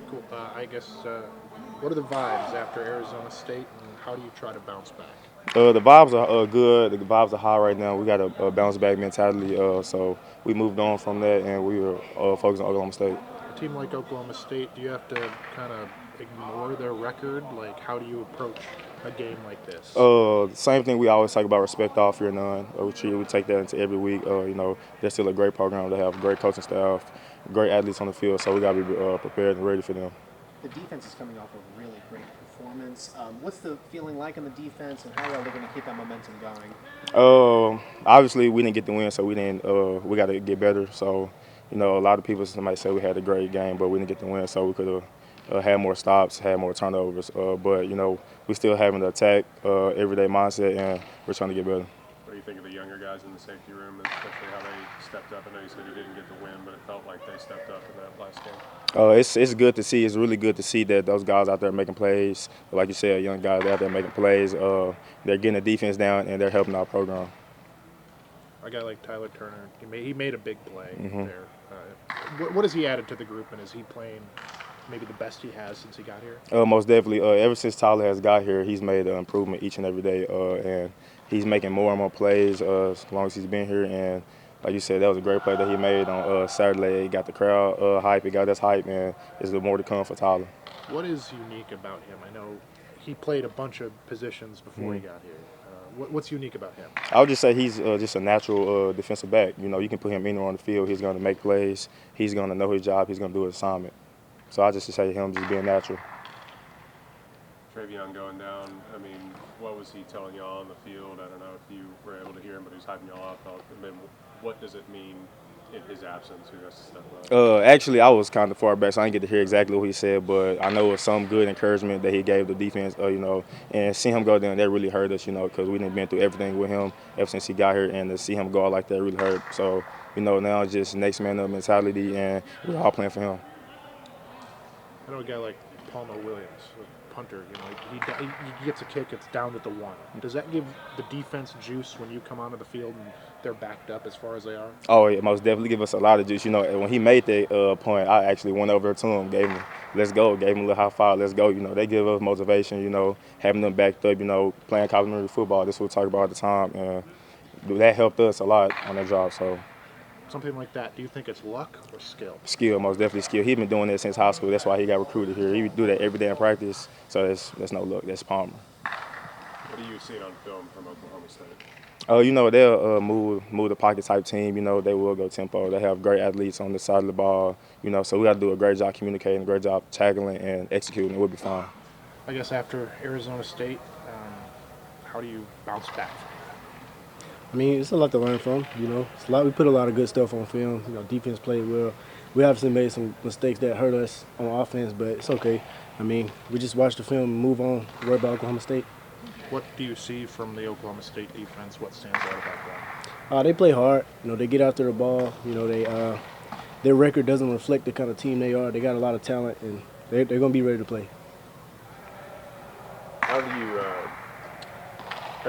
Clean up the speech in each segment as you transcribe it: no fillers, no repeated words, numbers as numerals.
Cool. What are the vibes after Arizona State, and how do you try to bounce back? The vibes are good. The vibes are high right now. We got a bounce back mentality. So we moved on from that, and we were focused on Oklahoma State. A team like Oklahoma State, do you have to kind of ignore their record? Like, how do you approach a game like this? Same thing we always talk about: respect all, fear none. We take that into every week. They're still a great program. They have great coaching staff, great athletes on the field. So we got to be prepared and ready for them. The defense is coming off a really great performance. What's the feeling like on the defense, and how are they going to keep that momentum going? Obviously, we didn't get the win, so we didn't. We got to get better. So, a lot of people somebody say we had a great game, but we didn't get the win, so we could have had more stops, had more turnovers. But we still having the attack everyday mindset, and we're trying to get better. What do you think of the younger guys in the safety room, especially how they stepped up? I know you said you didn't get the win, but it felt like they stepped up in that last game. It's good to see. It's really good to see that those guys out there making plays. Like you said, young guys out there making plays. They're getting the defense down, and they're helping our program. A guy like Tyler Turner, he made a big play there. What has he added to the group, and is he playing maybe the best he has since he got here? Most definitely. Ever since Tyler has got here, he's made an improvement each and every day, and he's making more and more plays as long as he's been here. And like you said, that was a great play that he made on Saturday. He got the crowd hype. He got us hype, and there's more to come for Tyler. What is unique about him? I know he played a bunch of positions before he got here. What's unique about him? I would just say he's just a natural defensive back. You can put him anywhere on the field. He's going to make plays. He's going to know his job. He's going to do his assignment. So I just say him just being natural. Travion going down, I mean, what was he telling y'all on the field? I don't know if you were able to hear him, but he was hyping y'all up. And then what does it mean in his absence? Who has to step up? Actually, I was kind of far back, so I didn't get to hear exactly what he said, but I know it was some good encouragement that he gave the defense, and seeing him go down, that really hurt us, because we didn't been through everything with him ever since he got here, and to see him go out like that really hurt. So, now it's just next man up mentality, and we're all playing for him. I know a guy like Palmer Williams, a punter. He gets a kick, it's down at the 1. Does that give the defense juice when you come onto the field and they're backed up as far as they are? Oh, it most definitely give us a lot of juice. When he made that point, I actually went over to him, gave him, let's go, gave him a little high five, let's go. They give us motivation, having them backed up, playing complimentary football. This is what we talk about all the time. And that helped us a lot on that job. So. Something like that, do you think it's luck or skill? Skill, most definitely skill. He's been doing that since high school. That's why he got recruited here. He do that every day in practice. So that's no luck. That's Palmer. What do you see on film from Oklahoma State? They'll move the pocket type team. They will go tempo. They have great athletes on the side of the ball. So we got to do a great job communicating, a great job tackling and executing. We'll be fine. I guess after Arizona State, how do you bounce back? I mean, it's a lot to learn from. It's a lot. We put a lot of good stuff on film. Defense played well. We obviously made some mistakes that hurt us on offense, but it's okay. I mean, we just watch the film and move on. Worry about Oklahoma State. What do you see from the Oklahoma State defense? What stands out about them? They play hard. They get after the ball. Their record doesn't reflect the kind of team they are. They got a lot of talent, and they're going to be ready to play. How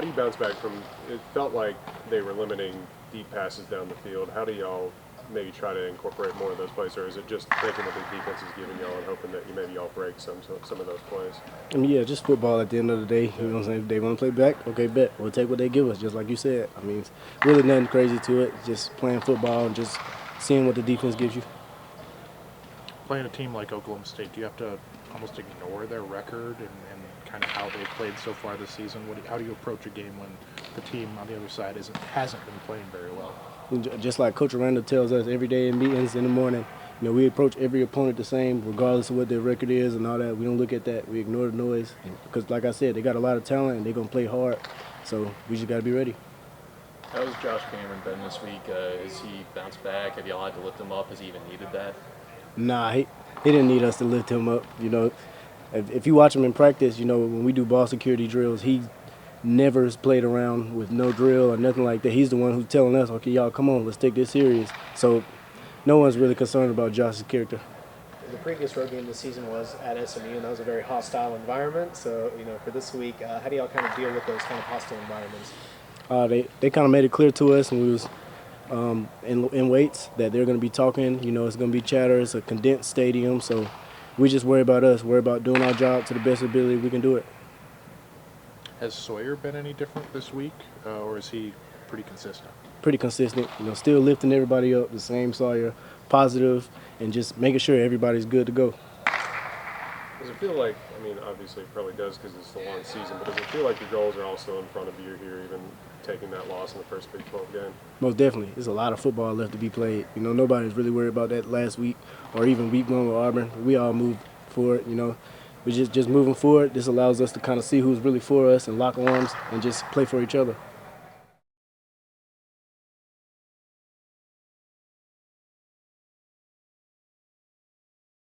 do you bounce back from? It felt like they were limiting deep passes down the field. How do y'all maybe try to incorporate more of those plays, or is it just taking what the defense is giving y'all and hoping that maybe y'all break some of those plays? I mean, yeah, just football at the end of the day. You know what I'm saying? If they want to play back, okay, bet. We'll take what they give us, just like you said. I mean, it's really nothing crazy to it. Just playing football and just seeing what the defense gives you. Playing a team like Oklahoma State, do you have to almost ignore their record and kind of how they've played so far this season? How do you approach a game when the team on the other side hasn't been playing very well? Just like Coach Aranda tells us every day in meetings in the morning, we approach every opponent the same, regardless of what their record is and all that. We don't look at that. We ignore the noise because, like I said, they got a lot of talent and they're going to play hard. So we just got to be ready. How has Josh Cameron been this week? Has he bounced back? Have y'all had to lift him up? Has he even needed that? Nah, he didn't need us to lift him up. If you watch him in practice, when we do ball security drills, he never has played around with no drill or nothing like that. He's the one who's telling us, okay, y'all, come on, let's take this serious. So no one's really concerned about Josh's character. The previous road game this season was at SMU, and that was a very hostile environment. So, for this week, how do y'all kind of deal with those kind of hostile environments? They kind of made it clear to us when we was in weights that they're going to be talking. It's going to be chatter. It's a condensed stadium, so we just worry about us, worry about doing our job to the best ability we can do it. Has Sawyer been any different this week, or is he pretty consistent? Pretty consistent, still lifting everybody up, the same Sawyer, positive, and just making sure everybody's good to go. Does it feel like, I mean, obviously it probably does because it's the long season, but does it feel like your goals are also in front of you here, even taking that loss in the first Big 12 game? Most definitely. There's a lot of football left to be played. Nobody's really worried about that last week or even week 1 with Auburn. We all moved forward, We're just moving forward. This allows us to kind of see who's really for us and lock arms and just play for each other.